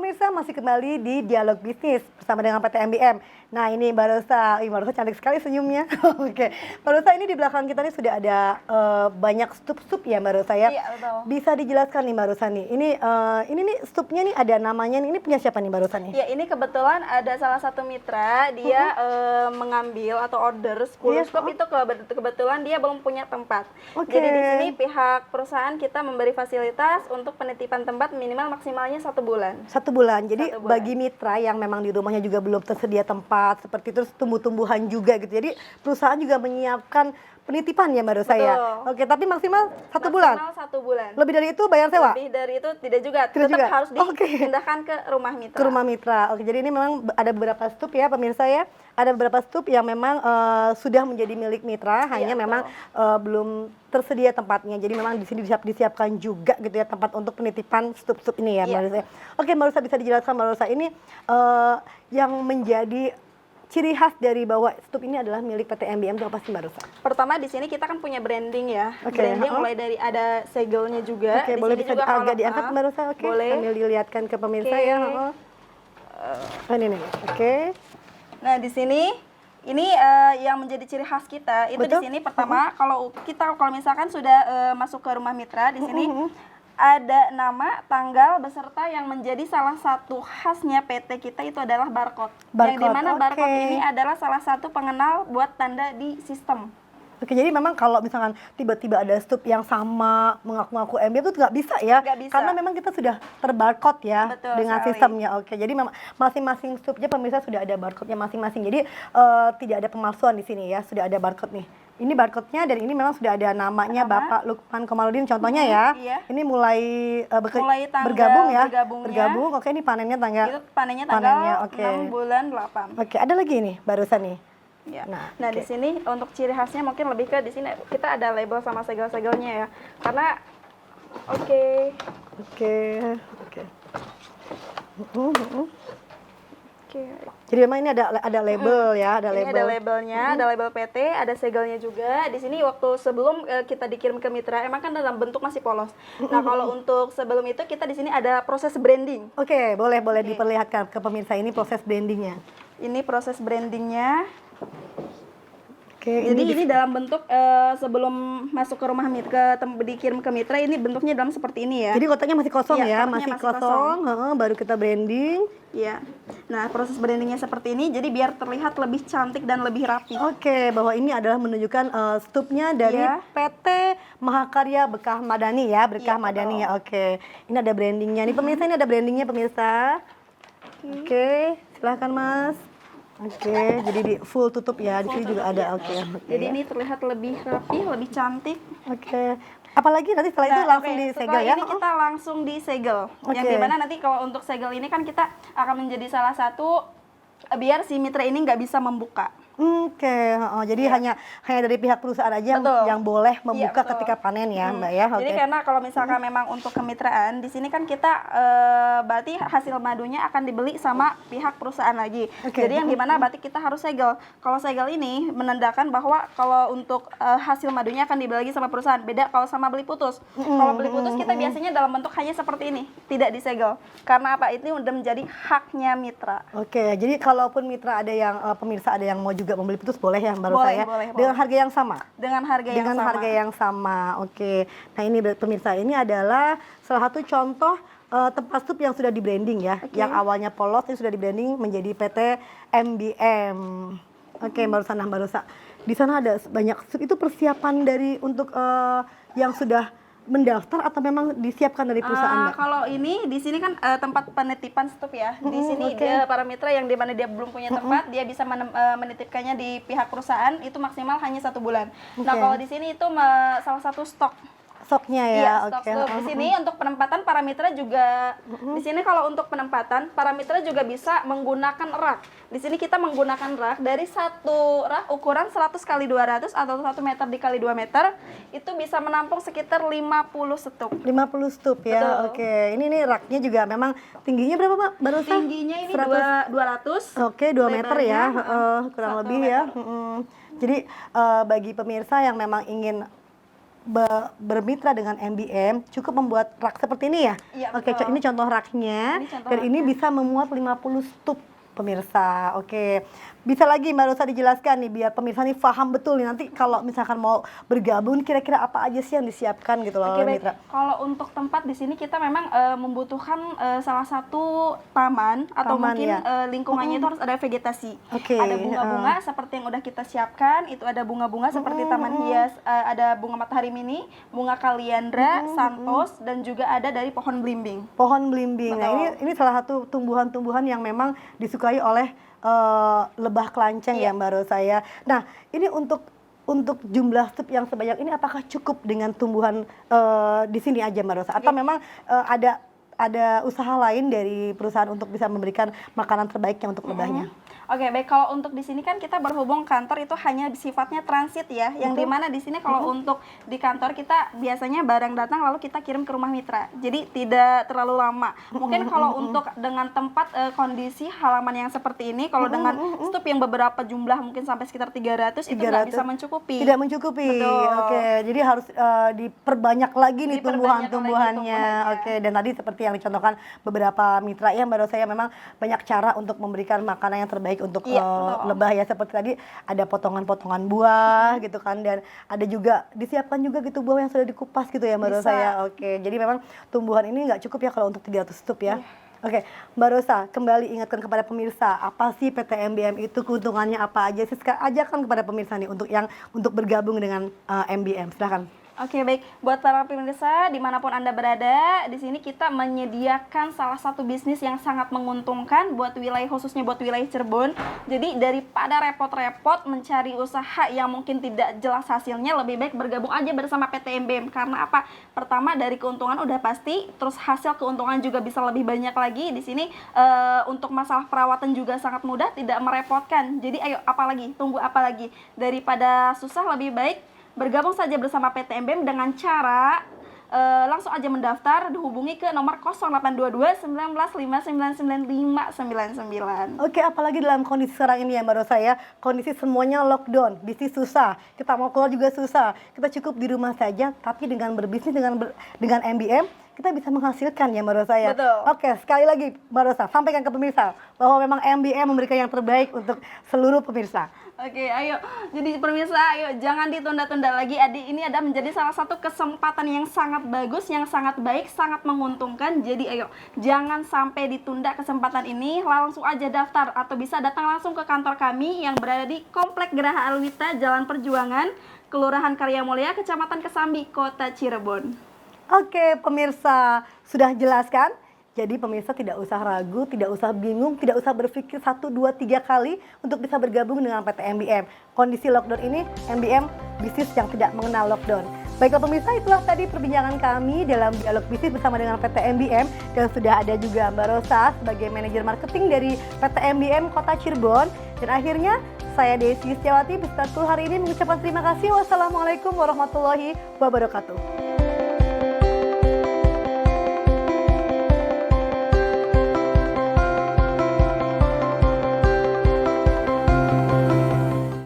pemirsa, masih kembali di Dialog Bisnis bersama dengan PT MBM. Nah ini Mbak Rosa, Mbak Rosa cantik sekali senyumnya. Oke, Mbak Rosa ini di belakang kita nih sudah ada banyak stup-stup ya Mbak Rosa ya. Iya betul. Bisa dijelaskan nih Mbak Rosa nih, ini nih stupnya nih ada namanya nih, ini punya siapa nih Mbak Rosa nih? Ya ini kebetulan ada salah satu mitra, dia mengambil atau order 10 stup itu kebetulan dia belum punya tempat. Oke. Jadi di sini pihak perusahaan kita memberi fasilitas untuk penitipan tempat minimal maksimalnya 1 bulan. 1 bulan. Jadi 1 bulan. bagi mitra yang memang di rumahnya juga belum tersedia tempat seperti itu, tumbuh-tumbuhan juga gitu. Jadi perusahaan juga menyiapkan penitipan ya Mbak Rosa ya. Oke, tapi maksimal 1 bulan. Maksimal 1 bulan. Lebih dari itu bayar sewa? Lebih dari itu tidak juga. Tidak Tetap juga? harus dipindahkan ke rumah mitra. Ke rumah mitra. Oke, jadi ini memang ada beberapa stup ya pemirsa ya. Ada beberapa stup yang memang sudah menjadi milik mitra, hanya memang belum tersedia tempatnya. Jadi memang di sini disiapkan juga gitu ya tempat untuk penitipan stup-stup ini ya Mbak Rosa. Oke, Mbak Rosa bisa dijelaskan Mbak Rosa ini yang menjadi ciri khas dari bahwa stup ini adalah milik PT MBM itu apa sih Mbak Rosa? Pertama di sini kita kan punya branding ya. Oke, branding mulai dari ada segelnya juga. Oke, Di boleh sini bisa juga agak diangkat Mbak Rosa? Oke, boleh. sambil dilihatkan ke pemirsa ya. Ini nih. Oke. Nah, di sini ini yang menjadi ciri khas kita itu Betul? di sini pertama kalau misalkan sudah masuk ke rumah mitra di sini ada nama, tanggal, beserta yang menjadi salah satu khasnya PT kita itu adalah barcode. Yang dimana barcode ini adalah salah satu pengenal buat tanda di sistem. Oke, jadi memang kalau misalkan tiba-tiba ada stup yang sama mengaku-ngaku MBM itu nggak bisa ya? Nggak bisa. Karena memang kita sudah terbarcode ya. Betul dengan sekali. sistemnya. Oke, jadi memang masing-masing stupnya pemirsa sudah ada barcode-nya masing-masing. Jadi tidak ada pemalsuan di sini ya, sudah ada barcode nih. Ini barcode-nya dan ini memang sudah ada namanya Bapak Lukman Komarudin contohnya ya. Iya. Ini mulai, tanggal bergabung ya. bergabungnya. Bergabung. Oke, ini panennya tanggal. Itu panennya tanggal 6 bulan 8. Oke, ada lagi nih barusan nih. Ya. Nah, di sini untuk ciri khasnya mungkin lebih ke di sini kita ada label sama segel-segelnya ya. Karena Oke. Jadi memang ini ada label ya, ada label. Ini ada labelnya, ada label PT, ada segelnya juga. Di sini waktu sebelum kita dikirim ke mitra, emang kan dalam bentuk masih polos. Nah, kalau untuk sebelum itu kita di sini ada proses branding. Oke, boleh diperlihatkan ke pemirsa ini proses brandingnya. Ini proses brandingnya. Oke, jadi ini dalam bentuk sebelum masuk ke rumah mitra, dikirim ke mitra, ini bentuknya dalam seperti ini ya. Jadi kotaknya masih kosong ya, masih kosong. Baru kita branding. Iya. Nah, proses brandingnya seperti ini, jadi biar terlihat lebih cantik dan lebih rapi. Oke, bahwa ini adalah menunjukkan stupnya dari PT Mahakarya Bekah Madani ya, Madani ya. Oke, ini ada brandingnya. Nih pemirsa, ini ada brandingnya pemirsa. Oke, silahkan Mas. Oke, jadi di full tutup ya, di sini juga ada. Oke. Jadi ini terlihat lebih rapi, lebih cantik. Oke. Apalagi nanti setelah itu langsung disegel ya? Ini kita langsung disegel. Yang dimana nanti kalau untuk segel ini kan kita akan menjadi salah satu biar si mitra ini nggak bisa membuka. Oke, jadi hanya dari pihak perusahaan aja yang boleh membuka ketika panen ya, Mbak ya. Jadi karena kalau misalkan memang untuk kemitraan, di sini kan kita berarti hasil madunya akan dibeli sama pihak perusahaan lagi. Jadi yang dimana berarti kita harus segel. Kalau segel ini menandakan bahwa kalau untuk hasil madunya akan dibeli lagi sama perusahaan. Beda kalau sama beli putus. Kalau beli putus kita biasanya dalam bentuk hanya seperti ini, tidak disegel. Karena apa? Ini udah menjadi haknya mitra. Oke, jadi kalaupun mitra ada yang pemirsa ada yang mau juga membeli putus boleh ya Mbak Rosa ya? Dengan harga yang sama? Dengan harga yang sama. Oke. Nah ini pemirsa, ini adalah salah satu contoh tempat stup yang sudah di branding ya. Yang awalnya polos ini sudah di branding menjadi PT MBM. Oke, Mbak Rosa. Di sana ada banyak stup, itu persiapan dari untuk yang sudah mendaftar atau memang disiapkan dari perusahaan, Mbak? Kalau ini di sini kan tempat penitipan stup ya. Di sini dia para mitra yang di mana dia belum punya tempat, dia bisa menitipkannya di pihak perusahaan itu maksimal hanya 1 bulan. Nah, kalau di sini itu salah satu stoknya ya. Iya, stok. Di sini untuk penempatan para mitra juga di sini kalau untuk penempatan para mitra juga bisa menggunakan rak. Di sini kita menggunakan rak dari satu rak ukuran 100 x 200 atau 1 meter dikali 2 meter itu bisa menampung sekitar 50 stup. 50 stup ya. Oke. Ini raknya juga memang tingginya berapa, Mbak? Tingginya ini 200. Oke, 2 meter ya. Kurang lebih meter. Ya. Jadi bagi pemirsa yang memang ingin bermitra dengan MBM cukup membuat rak seperti ini ya? Iya, Oke, betul. ini contoh raknya. Ini contoh Dan ini raknya. bisa memuat 50 stup pemirsa. Oke. Bisa lagi Mbak Rosa dijelaskan nih biar pemirsa nih paham betul nih nanti kalau misalkan mau bergabung kira-kira apa aja sih yang disiapkan gitu loh Oke, oleh baik. mitra. Kalau untuk tempat di sini kita memang membutuhkan salah satu taman atau Taman, mungkin ya. lingkungannya itu harus ada vegetasi. Oke, Ada bunga-bunga seperti yang udah kita siapkan, itu ada bunga-bunga seperti taman hias, ada bunga matahari mini, bunga kaliandra, santos, dan juga ada dari pohon belimbing. Pohon belimbing. Nah, Betul. ini salah satu tumbuhan-tumbuhan yang memang disukai oleh lebah kelanceng ya Iya. Mbak Rosa ya. Nah, ini untuk jumlah stup yang sebanyak ini apakah cukup dengan tumbuhan di sini aja Mbak Rosa? Atau memang ada usaha lain dari perusahaan untuk bisa memberikan makanan terbaiknya untuk lebahnya? Oke, baik. Kalau untuk di sini kan kita berhubung kantor itu hanya sifatnya transit ya. Yang dimana di sini kalau untuk di kantor kita biasanya barang datang lalu kita kirim ke rumah mitra. Jadi tidak terlalu lama. Mungkin kalau untuk dengan tempat kondisi halaman yang seperti ini, kalau dengan stup yang beberapa jumlah mungkin sampai sekitar 300 itu nggak bisa mencukupi. Tidak mencukupi. Betul. Oke, jadi harus diperbanyak lagi nih Diperbanyak lagi tumbuhan-tumbuhannya. tumbuhannya. Oke, dan tadi seperti yang dicontohkan beberapa mitra ya Mbak Rosa ya memang banyak cara untuk memberikan makanan yang terbaik untuk Iya, betul. lebah ya seperti tadi ada potongan-potongan buah gitu kan dan ada juga disiapkan juga gitu buah yang sudah dikupas gitu ya Mbak Rosa Bisa. ya. Oke, jadi memang tumbuhan ini nggak cukup ya kalau untuk 300 stup ya. Oke, Mbak Rosa, kembali ingatkan kepada pemirsa, apa sih PT MBM itu, keuntungannya apa aja sih? Ajarkan kepada pemirsa nih untuk bergabung dengan MBM. Silahkan. Oke, baik. Buat para pemirsa dimanapun Anda berada, di sini kita menyediakan salah satu bisnis yang sangat menguntungkan buat wilayah, khususnya buat wilayah Cirebon. Jadi daripada repot-repot mencari usaha yang mungkin tidak jelas hasilnya, lebih baik bergabung aja bersama PT MBM. Karena apa? Pertama dari keuntungan udah pasti, terus hasil keuntungan juga bisa lebih banyak lagi. Di sini untuk masalah perawatan juga sangat mudah, tidak merepotkan. Jadi ayo, apalagi? Tunggu apa lagi? Daripada susah, lebih baik bergabung saja bersama PT MBM dengan cara langsung aja mendaftar, dihubungi ke nomor 0822 19599999. Oke, apalagi dalam kondisi sekarang ini ya Mbak Rosa ya, kondisi semuanya lockdown, bisnis susah, kita mau keluar juga susah, kita cukup di rumah saja, tapi dengan berbisnis dengan MBM, kita bisa menghasilkan ya Mbak Rosa ya. Betul. Oke, sekali lagi Mbak Rosa, sampaikan ke pemirsa bahwa memang MBM memberikan yang terbaik untuk seluruh pemirsa. Oke, ayo. Jadi pemirsa, ayo jangan ditunda-tunda lagi. Ini ada menjadi salah satu kesempatan yang sangat bagus, yang sangat baik, sangat menguntungkan. Jadi ayo, jangan sampai ditunda kesempatan ini. Langsung aja daftar atau bisa datang langsung ke kantor kami yang berada di Komplek Geraha Alwita, Jalan Perjuangan, Kelurahan Karyamulya, Kecamatan Kesambi, Kota Cirebon. Oke, pemirsa, sudah jelaskan? Jadi pemirsa tidak usah ragu, tidak usah bingung, tidak usah berpikir 1, 2, 3 kali untuk bisa bergabung dengan PT MBM. Kondisi lockdown ini, MBM bisnis yang tidak mengenal lockdown. Baiklah pemirsa, itulah tadi perbincangan kami dalam dialog bisnis bersama dengan PT MBM. Dan sudah ada juga Mbak Rosa sebagai manajer marketing dari PT MBM Kota Cirebon. Dan akhirnya, saya Desi Setiawati beserta kru hari ini mengucapkan terima kasih. Wassalamualaikum warahmatullahi wabarakatuh.